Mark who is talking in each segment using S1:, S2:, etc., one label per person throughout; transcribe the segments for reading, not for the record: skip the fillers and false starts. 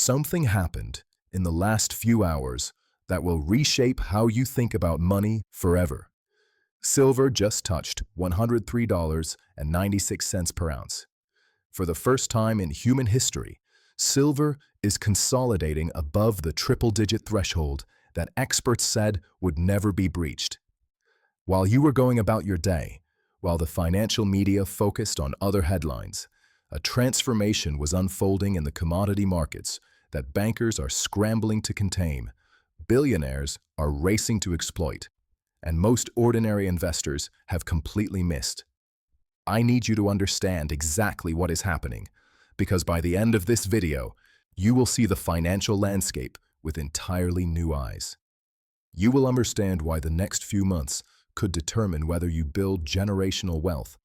S1: Something happened in the last few hours that will reshape how you think about money forever. Silver just touched $103.96 per ounce. For the first time in human history, silver is consolidating above the triple-digit threshold that experts said would never be breached. While you were going about your day, while the financial media focused on other headlines, a transformation was unfolding in the commodity markets that bankers are scrambling to contain, billionaires are racing to exploit, and most ordinary investors have completely missed. I need you to understand exactly what is happening, because by the end of this video, you will see the financial landscape with entirely new eyes. You will understand why the next few months could determine whether you build generational wealth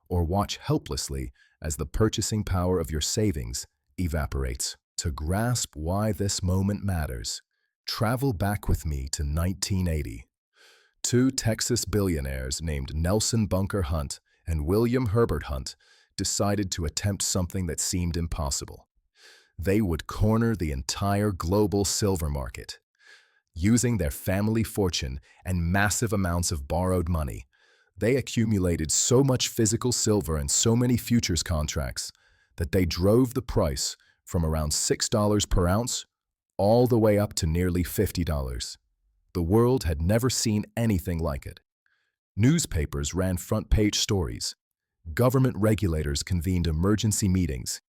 S1: or watch helplessly as the purchasing power of your savings evaporates. To grasp why this moment matters, travel back with me to 1980. Two Texas billionaires named Nelson Bunker Hunt and William Herbert Hunt decided to attempt something that seemed impossible. They would corner the entire global silver market. Using their family fortune and massive amounts of borrowed money, they accumulated so much physical silver and so many futures contracts that they drove the price from around $6 per ounce all the way up to nearly $50. The world had never seen anything like it. Newspapers ran front-page stories. Government regulators convened emergency meetings.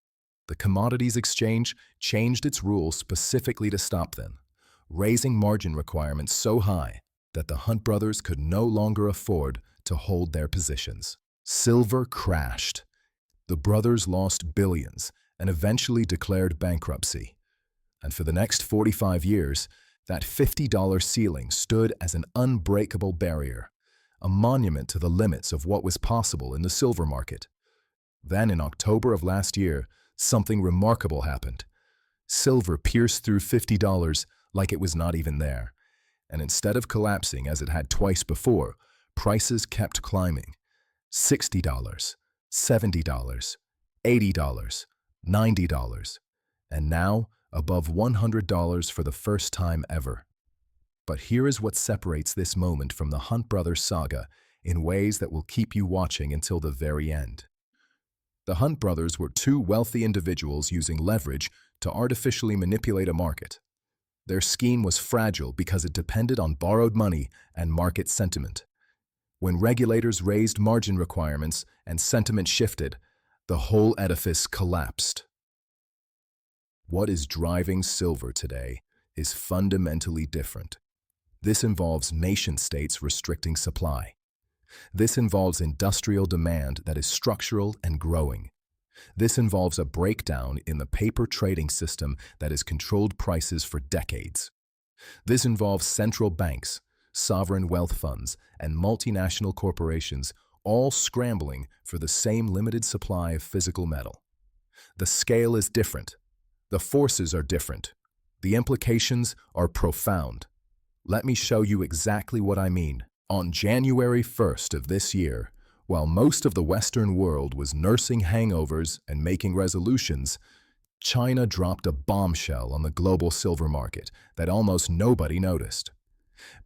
S1: The Commodities Exchange changed its rules specifically to stop them, raising margin requirements so high that the Hunt brothers could no longer afford to hold their positions. Silver crashed. The brothers lost billions and eventually declared bankruptcy. And for the next 45 years, that $50 ceiling stood as an unbreakable barrier, a monument to the limits of what was possible in the silver market. Then in October of last year, something remarkable happened. Silver pierced through $50 like it was not even there. And instead of collapsing as it had twice before, prices kept climbing. $60, $70, $80, $90, and now above $100 for the first time ever. But here is what separates this moment from the Hunt brothers saga in ways that will keep you watching until the very end. The Hunt brothers were two wealthy individuals using leverage to artificially manipulate a market. Their scheme was fragile because it depended on borrowed money and market sentiment. When regulators raised margin requirements and sentiment shifted, the whole edifice collapsed. What is driving silver today is fundamentally different. This involves nation-states restricting supply. This involves industrial demand that is structural and growing. This involves a breakdown in the paper trading system that has controlled prices for decades. This involves central banks, sovereign wealth funds, and multinational corporations all scrambling for the same limited supply of physical metal. The scale is different. The forces are different. The implications are profound. Let me show you exactly what I mean. On January 1st of this year, while most of the Western world was nursing hangovers and making resolutions, China dropped a bombshell on the global silver market that almost nobody noticed.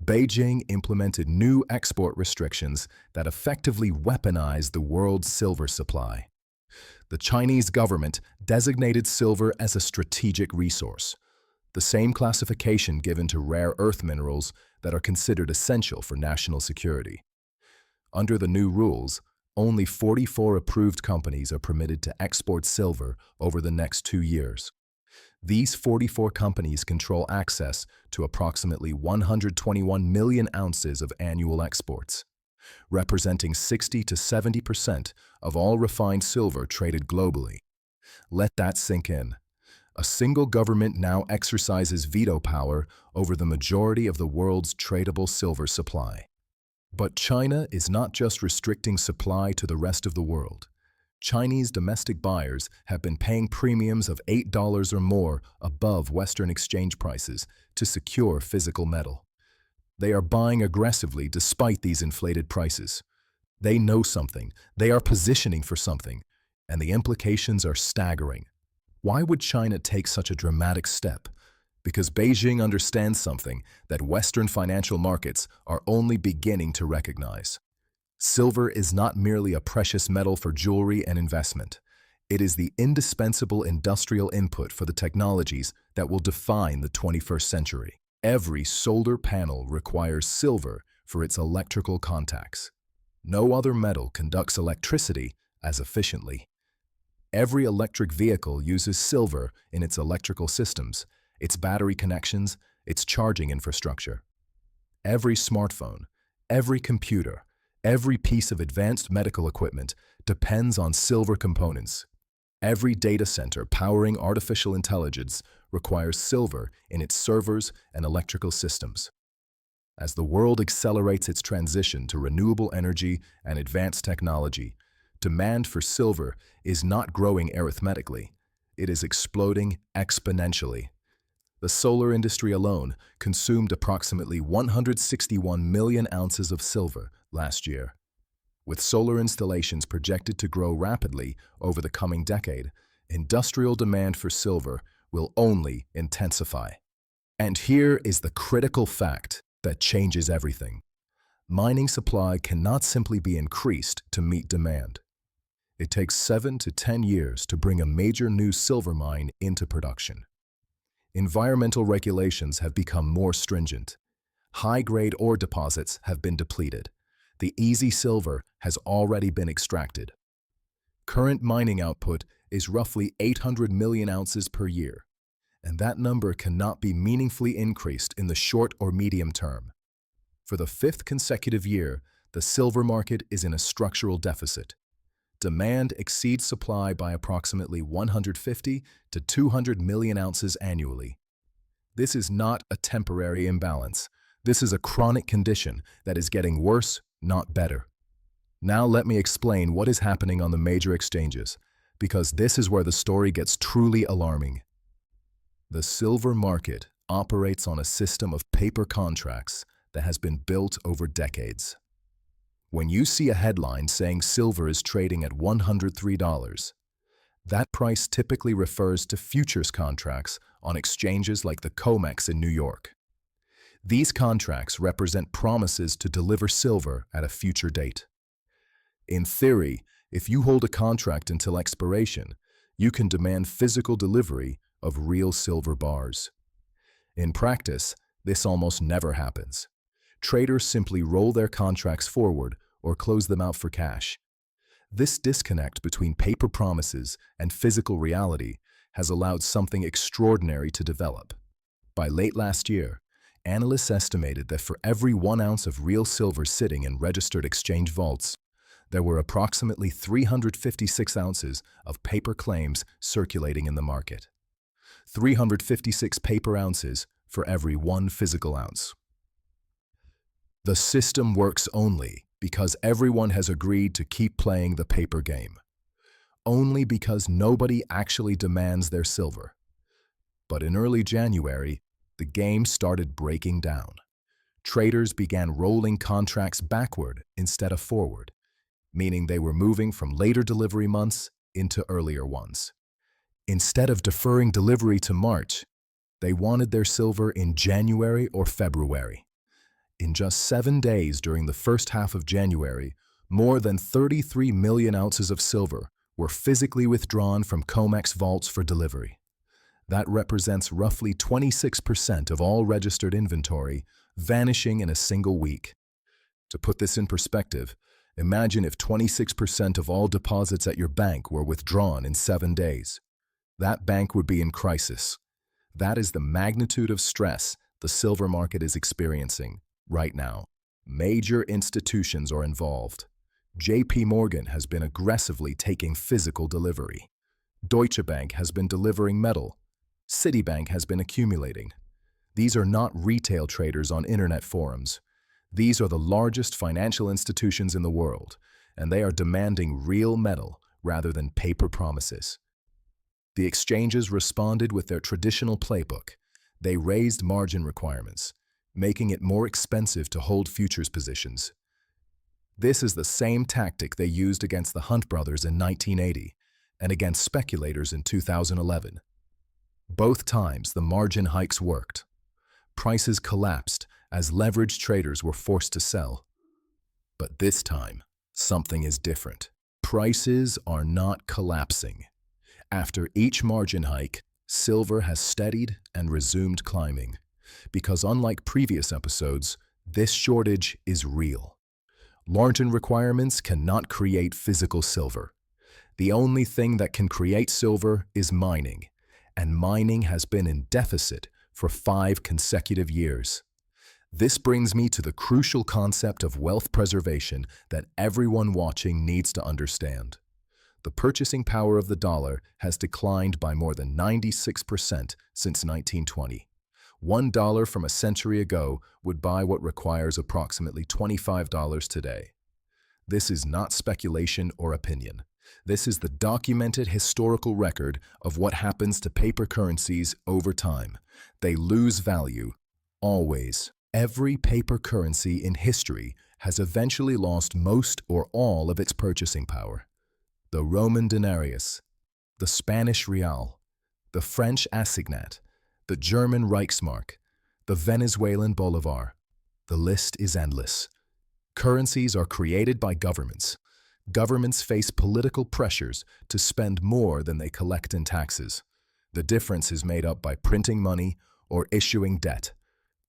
S1: Beijing implemented new export restrictions that effectively weaponized the world's silver supply. The Chinese government designated silver as a strategic resource, the same classification given to rare earth minerals that are considered essential for national security. Under the new rules, only 44 approved companies are permitted to export silver over the next 2 years. These 44 companies control access to approximately 121 million ounces of annual exports, representing 60 to 70% of all refined silver traded globally. Let that sink in. A single government now exercises veto power over the majority of the world's tradable silver supply. But China is not just restricting supply to the rest of the world. Chinese domestic buyers have been paying premiums of $8 or more above Western exchange prices to secure physical metal. They are buying aggressively despite these inflated prices. They know something, they are positioning for something, and the implications are staggering. Why would China take such a dramatic step? Because Beijing understands something that Western financial markets are only beginning to recognize. Silver is not merely a precious metal for jewelry and investment. It is the indispensable industrial input for the technologies that will define the 21st century. Every solar panel requires silver for its electrical contacts. No other metal conducts electricity as efficiently. Every electric vehicle uses silver in its electrical systems, its battery connections, its charging infrastructure. Every smartphone, every computer, every piece of advanced medical equipment depends on silver components. Every data center powering artificial intelligence requires silver in its servers and electrical systems. As the world accelerates its transition to renewable energy and advanced technology, demand for silver is not growing arithmetically. It is exploding exponentially. The solar industry alone consumed approximately 161 million ounces of silver last year. With solar installations projected to grow rapidly over the coming decade, industrial demand for silver will only intensify. And here is the critical fact that changes everything. Mining supply cannot simply be increased to meet demand. It takes 7 to 10 years to bring a major new silver mine into production. Environmental regulations have become more stringent. High-grade ore deposits have been depleted. The easy silver has already been extracted. Current mining output is roughly 800 million ounces per year, and that number cannot be meaningfully increased in the short or medium term. For the fifth consecutive year, the silver market is in a structural deficit. Demand exceeds supply by approximately 150 to 200 million ounces annually. This is not a temporary imbalance. This is a chronic condition that is getting worse, not better. Now let me explain what is happening on the major exchanges, because this is where the story gets truly alarming. The silver market operates on a system of paper contracts that has been built over decades. When you see a headline saying silver is trading at $103, that price typically refers to futures contracts on exchanges like the COMEX in New York. These contracts represent promises to deliver silver at a future date. In theory, if you hold a contract until expiration, you can demand physical delivery of real silver bars. In practice, this almost never happens. Traders simply roll their contracts forward or close them out for cash. This disconnect between paper promises and physical reality has allowed something extraordinary to develop. By late last year, analysts estimated that for every 1 ounce of real silver sitting in registered exchange vaults, there were approximately 356 ounces of paper claims circulating in the market. 356 paper ounces for every 1 physical ounce. The system works only because everyone has agreed to keep playing the paper game. Only because nobody actually demands their silver. But in early January, the game started breaking down. Traders began rolling contracts backward instead of forward, meaning they were moving from later delivery months into earlier ones. Instead of deferring delivery to March, they wanted their silver in January or February. In just 7 days during the first half of January, more than 33 million ounces of silver were physically withdrawn from COMEX vaults for delivery. That represents roughly 26% of all registered inventory vanishing in a single week. To put this in perspective, imagine if 26% of all deposits at your bank were withdrawn in 7 days. That bank would be in crisis. That is the magnitude of stress the silver market is experiencing right now. Major institutions are involved. JP Morgan has been aggressively taking physical delivery. Deutsche Bank has been delivering metal. Citibank has been accumulating. These are not retail traders on internet forums. These are the largest financial institutions in the world, and they are demanding real metal rather than paper promises. The exchanges responded with their traditional playbook. They raised margin requirements, making it more expensive to hold futures positions. This is the same tactic they used against the Hunt brothers in 1980, and against speculators in 2011. Both times, the margin hikes worked. Prices collapsed as leveraged traders were forced to sell. But this time, something is different. Prices are not collapsing. After each margin hike, silver has steadied and resumed climbing. Because unlike previous episodes, this shortage is real. Margin requirements cannot create physical silver. The only thing that can create silver is mining, and mining has been in deficit for 5 consecutive years. This brings me to the crucial concept of wealth preservation that everyone watching needs to understand. The purchasing power of the dollar has declined by more than 96% since 1920. $1 from a century ago would buy what requires approximately $25 today. This is not speculation or opinion. This is the documented historical record of what happens to paper currencies over time. They lose value, always. Every paper currency in history has eventually lost most or all of its purchasing power. The Roman denarius, the Spanish real, the French assignat, the German Reichsmark, the Venezuelan bolivar. The list is endless. Currencies are created by governments. Governments face political pressures to spend more than they collect in taxes. The difference is made up by printing money or issuing debt.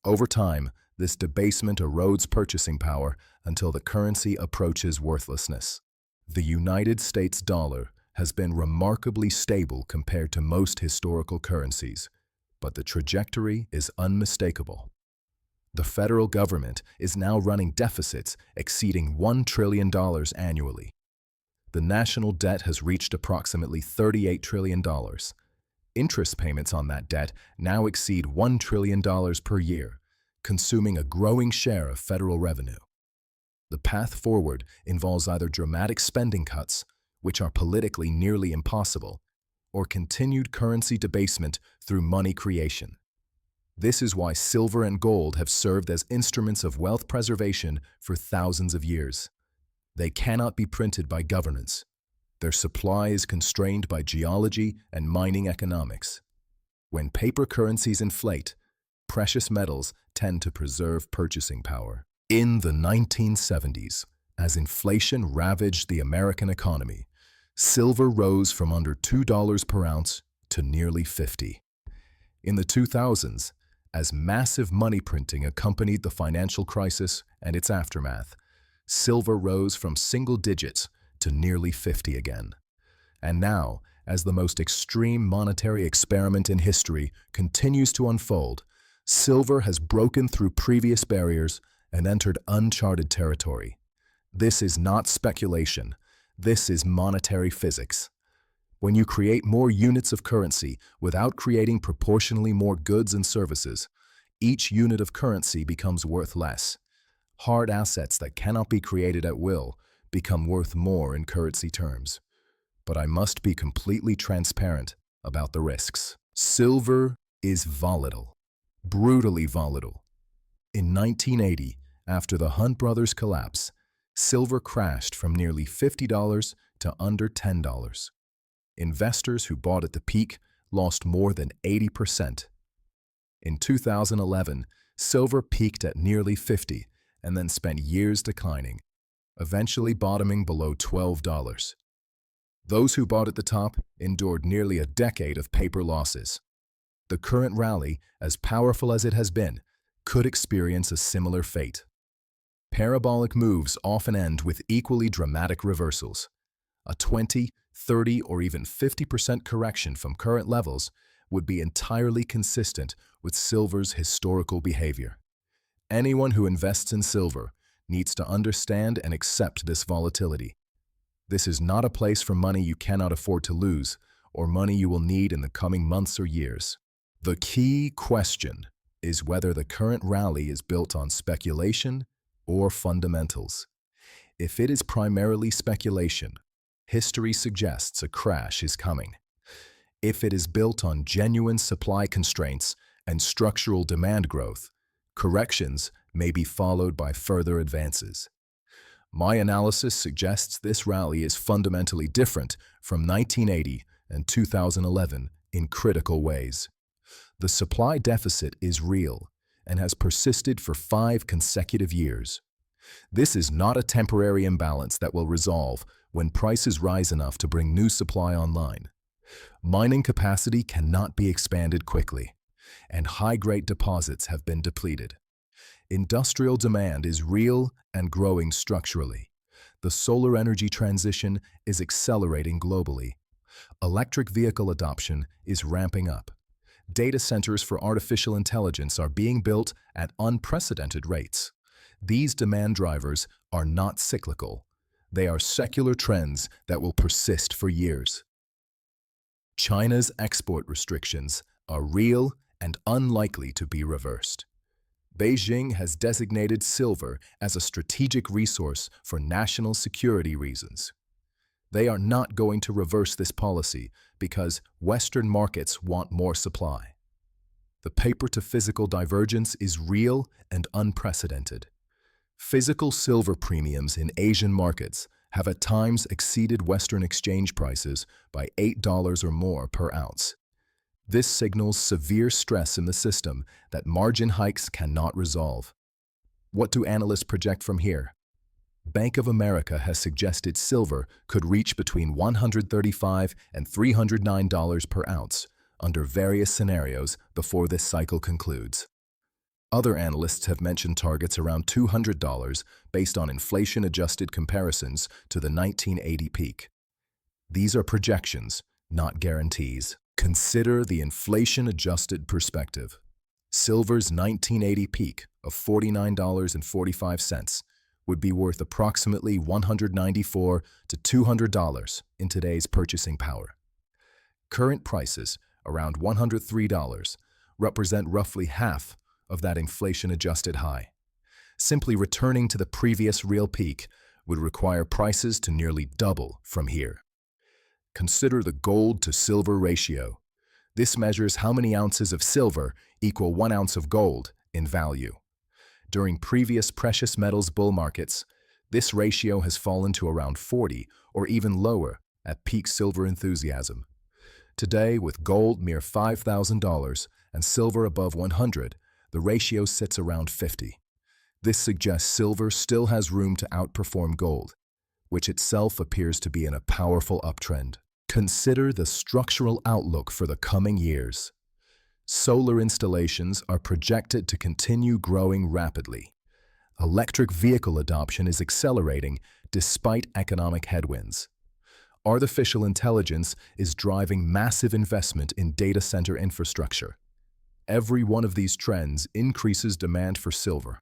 S1: Over time, this debasement erodes purchasing power until the currency approaches worthlessness. The United States dollar has been remarkably stable compared to most historical currencies, but the trajectory is unmistakable. The federal government is now running deficits exceeding $1 trillion annually. The national debt has reached approximately $38 trillion. Interest payments on that debt now exceed $1 trillion per year, consuming a growing share of federal revenue. The path forward involves either dramatic spending cuts, which are politically nearly impossible, or continued currency debasement through money creation. This is why silver and gold have served as instruments of wealth preservation for thousands of years. They cannot be printed by governments. Their supply is constrained by geology and mining economics. When paper currencies inflate, precious metals tend to preserve purchasing power. In the 1970s, as inflation ravaged the American economy, silver rose from under $2 per ounce to nearly $50. In the 2000s, as massive money printing accompanied the financial crisis and its aftermath, silver rose from single digits to nearly 50 again. And now, as the most extreme monetary experiment in history continues to unfold, silver has broken through previous barriers and entered uncharted territory. This is not speculation. This is monetary physics. When you create more units of currency without creating proportionally more goods and services, each unit of currency becomes worth less. Hard assets that cannot be created at will become worth more in currency terms. But I must be completely transparent about the risks. Silver is volatile, brutally volatile. In 1980, after the Hunt brothers' collapse, silver crashed from nearly $50 to under $10. Investors who bought at the peak lost more than 80%. In 2011, silver peaked at nearly $50 and then spent years declining, eventually bottoming below $12. Those who bought at the top endured nearly a decade of paper losses. The current rally, as powerful as it has been, could experience a similar fate. Parabolic moves often end with equally dramatic reversals. A 20, 30, or even 50% correction from current levels would be entirely consistent with silver's historical behavior. Anyone who invests in silver needs to understand and accept this volatility. This is not a place for money you cannot afford to lose or money you will need in the coming months or years. The key question is whether the current rally is built on speculation or fundamentals. If it is primarily speculation, history suggests a crash is coming. If it is built on genuine supply constraints and structural demand growth, corrections may be followed by further advances. My analysis suggests this rally is fundamentally different from 1980 and 2011 in critical ways. The supply deficit is real and has persisted for 5 consecutive years. This is not a temporary imbalance that will resolve when prices rise enough to bring new supply online. Mining capacity cannot be expanded quickly, and high-grade deposits have been depleted. Industrial demand is real and growing structurally. The solar energy transition is accelerating globally. Electric vehicle adoption is ramping up. Data centers for artificial intelligence are being built at unprecedented rates. These demand drivers are not cyclical. They are secular trends that will persist for years. China's export restrictions are real and unlikely to be reversed. Beijing has designated silver as a strategic resource for national security reasons. They are not going to reverse this policy because Western markets want more supply. The paper-to-physical divergence is real and unprecedented. Physical silver premiums in Asian markets have at times exceeded Western exchange prices by $8 or more per ounce. This signals severe stress in the system that margin hikes cannot resolve. What do analysts project from here? Bank of America has suggested silver could reach between $135 and $309 per ounce under various scenarios before this cycle concludes. Other analysts have mentioned targets around $200 based on inflation-adjusted comparisons to the 1980 peak. These are projections, not guarantees. Consider the inflation-adjusted perspective. Silver's 1980 peak of $49.45 would be worth approximately $194 to $200 in today's purchasing power. Current prices, around $103, represent roughly half of that inflation-adjusted high. Simply returning to the previous real peak would require prices to nearly double from here. Consider the gold-to-silver ratio. This measures how many ounces of silver equal 1 ounce of gold in value. During previous precious metals bull markets, this ratio has fallen to around 40 or even lower at peak silver enthusiasm. Today, with gold near $5,000 and silver above 100, the ratio sits around 50. This suggests silver still has room to outperform gold, which itself appears to be in a powerful uptrend. Consider the structural outlook for the coming years. Solar installations are projected to continue growing rapidly. Electric vehicle adoption is accelerating despite economic headwinds. Artificial intelligence is driving massive investment in data center infrastructure. Every one of these trends increases demand for silver.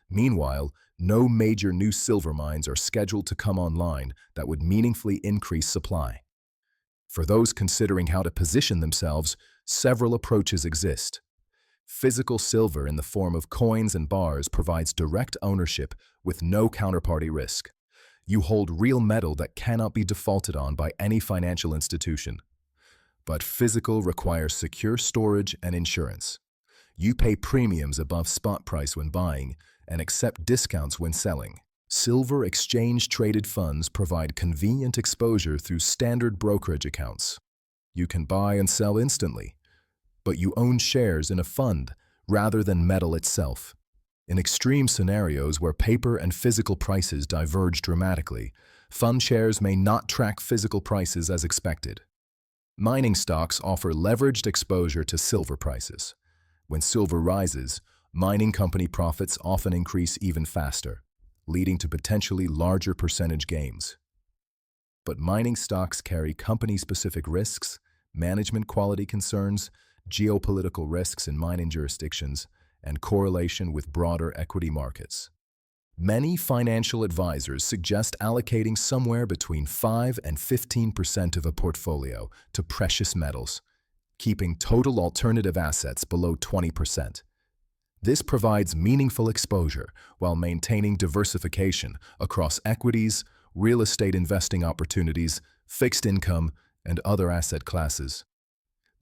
S1: Meanwhile, no major new silver mines are scheduled to come online that would meaningfully increase supply. For those considering how to position themselves, several approaches exist. Physical silver in the form of coins and bars provides direct ownership with no counterparty risk. You hold real metal that cannot be defaulted on by any financial institution. But physical requires secure storage and insurance. You pay premiums above spot price when buying and accept discounts when selling. Silver exchange-traded funds provide convenient exposure through standard brokerage accounts. You can buy and sell instantly, but you own shares in a fund rather than metal itself. In extreme scenarios where paper and physical prices diverge dramatically, fund shares may not track physical prices as expected. Mining stocks offer leveraged exposure to silver prices. When silver rises, mining company profits often increase even faster, leading to potentially larger percentage gains. But mining stocks carry company-specific risks, management quality concerns, geopolitical risks in mining jurisdictions, and correlation with broader equity markets. Many financial advisors suggest allocating somewhere between 5 and 15% of a portfolio to precious metals, keeping total alternative assets below 20%. This provides meaningful exposure while maintaining diversification across equities, real estate investing opportunities, fixed income, and other asset classes.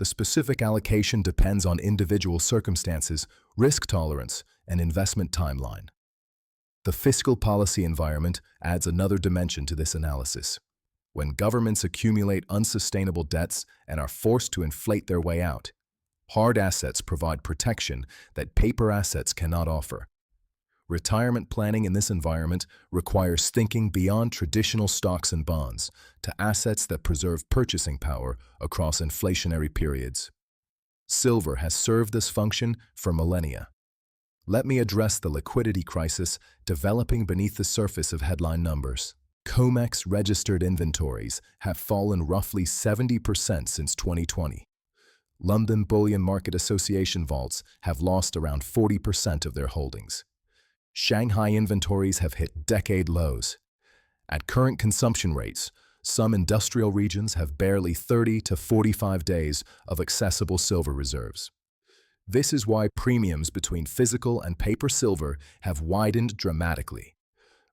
S1: The specific allocation depends on individual circumstances, risk tolerance, and investment timeline. The fiscal policy environment adds another dimension to this analysis. When governments accumulate unsustainable debts and are forced to inflate their way out, hard assets provide protection that paper assets cannot offer. Retirement planning in this environment requires thinking beyond traditional stocks and bonds to assets that preserve purchasing power across inflationary periods. Silver has served this function for millennia. Let me address the liquidity crisis developing beneath the surface of headline numbers. COMEX registered inventories have fallen roughly 70% since 2020. London Bullion Market Association vaults have lost around 40% of their holdings. Shanghai inventories have hit decade lows. At current consumption rates, some industrial regions have barely 30 to 45 days of accessible silver reserves. This is why premiums between physical and paper silver have widened dramatically.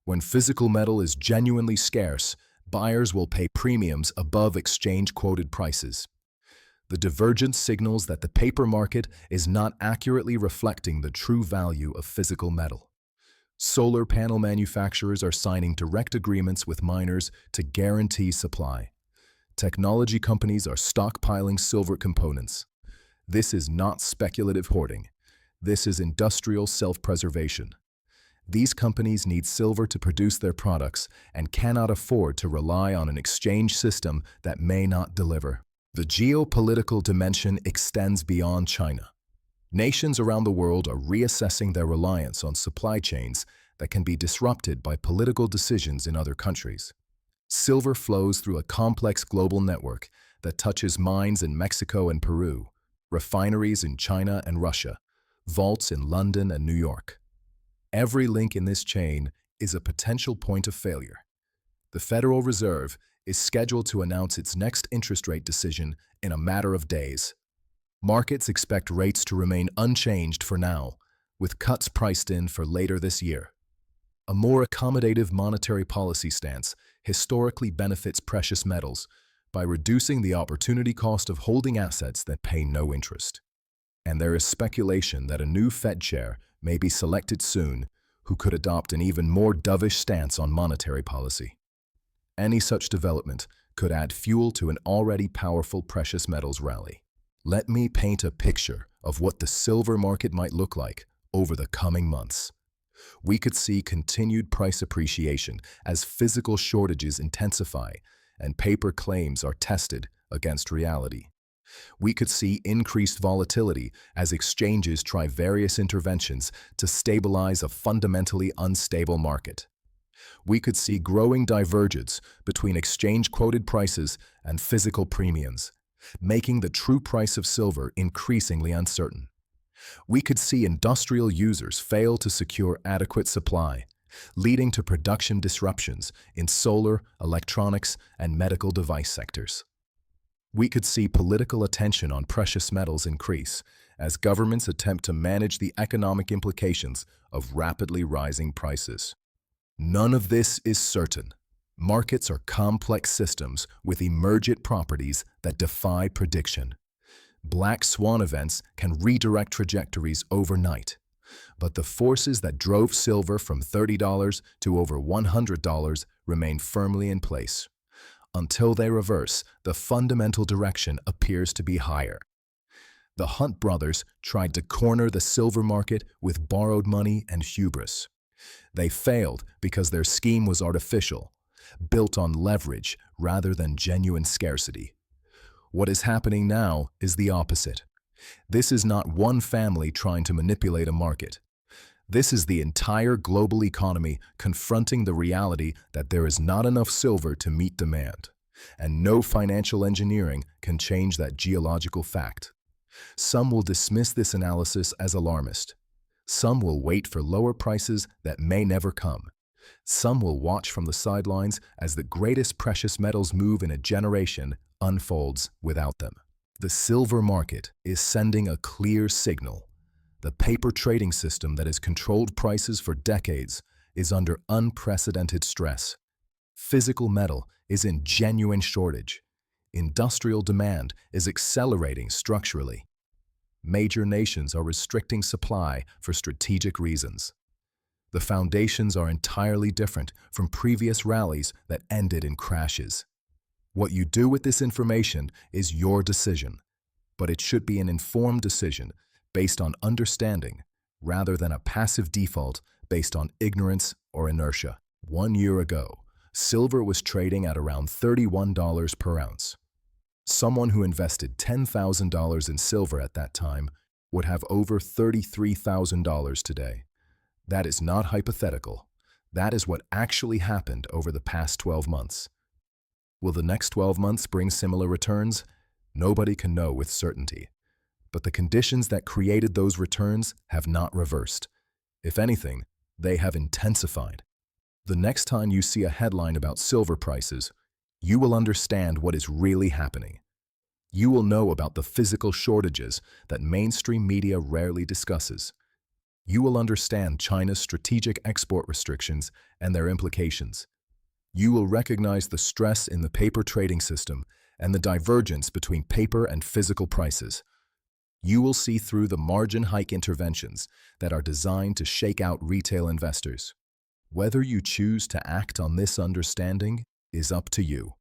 S1: When physical metal is genuinely scarce, buyers will pay premiums above exchange-quoted prices. The divergence signals that the paper market is not accurately reflecting the true value of physical metal. Solar panel manufacturers are signing direct agreements with miners to guarantee supply. Technology companies are stockpiling silver components. This is not speculative hoarding. This is industrial self-preservation. These companies need silver to produce their products and cannot afford to rely on an exchange system that may not deliver. The geopolitical dimension extends beyond China. Nations around the world are reassessing their reliance on supply chains that can be disrupted by political decisions in other countries. Silver flows through a complex global network that touches mines in Mexico and Peru, refineries in China and Russia, vaults in London and New York. Every link in this chain is a potential point of failure. The Federal Reserve is scheduled to announce its next interest rate decision in a matter of days. Markets expect rates to remain unchanged for now, with cuts priced in for later this year. A more accommodative monetary policy stance historically benefits precious metals by reducing the opportunity cost of holding assets that pay no interest. And there is speculation that a new Fed chair may be selected soon who could adopt an even more dovish stance on monetary policy. Any such development could add fuel to an already powerful precious metals rally. Let me paint a picture of what the silver market might look like over the coming months. We could see continued price appreciation as physical shortages intensify and paper claims are tested against reality. We could see increased volatility as exchanges try various interventions to stabilize a fundamentally unstable market. We could see growing divergence between exchange-quoted prices and physical premiums, making the true price of silver increasingly uncertain. We could see industrial users fail to secure adequate supply, leading to production disruptions in solar, electronics, and medical device sectors. We could see political attention on precious metals increase as governments attempt to manage the economic implications of rapidly rising prices. None of this is certain. Markets are complex systems with emergent properties that defy prediction. Black swan events can redirect trajectories overnight, but the forces that drove silver from $30 to over $100 remain firmly in place. Until they reverse, the fundamental direction appears to be higher. The Hunt brothers tried to corner the silver market with borrowed money and hubris. They failed because their scheme was artificial, built on leverage rather than genuine scarcity. What is happening now is the opposite. This is not one family trying to manipulate a market. This is the entire global economy confronting the reality that there is not enough silver to meet demand, and no financial engineering can change that geological fact. Some will dismiss this analysis as alarmist. Some will wait for lower prices that may never come. Some will watch from the sidelines as the greatest precious metals move in a generation unfolds without them. The silver market is sending a clear signal. The paper trading system that has controlled prices for decades is under unprecedented stress. Physical metal is in genuine shortage. Industrial demand is accelerating structurally. Major nations are restricting supply for strategic reasons. The foundations are entirely different from previous rallies that ended in crashes. What you do with this information is your decision, but it should be an informed decision based on understanding rather than a passive default based on ignorance or inertia. 1 year ago, silver was trading at around $31 per ounce. Someone who invested $10,000 in silver at that time would have over $33,000 today. That is not hypothetical. That is what actually happened over the past 12 months. Will the next 12 months bring similar returns? Nobody can know with certainty. But the conditions that created those returns have not reversed. If anything, they have intensified. The next time you see a headline about silver prices, you will understand what is really happening. You will know about the physical shortages that mainstream media rarely discusses. You will understand China's strategic export restrictions and their implications. You will recognize the stress in the paper trading system and the divergence between paper and physical prices. You will see through the margin hike interventions that are designed to shake out retail investors. Whether you choose to act on this understanding is up to you.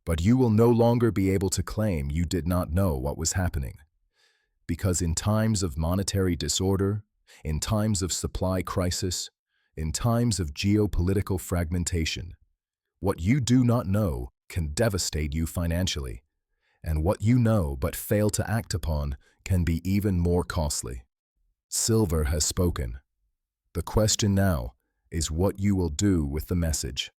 S1: But you will no longer be able to claim you did not know what was happening. Because in times of monetary disorder, in times of supply crisis, in times of geopolitical fragmentation, what you do not know can devastate you financially, and what you know but fail to act upon can be even more costly. Silver has spoken. The question now is what you will do with the message.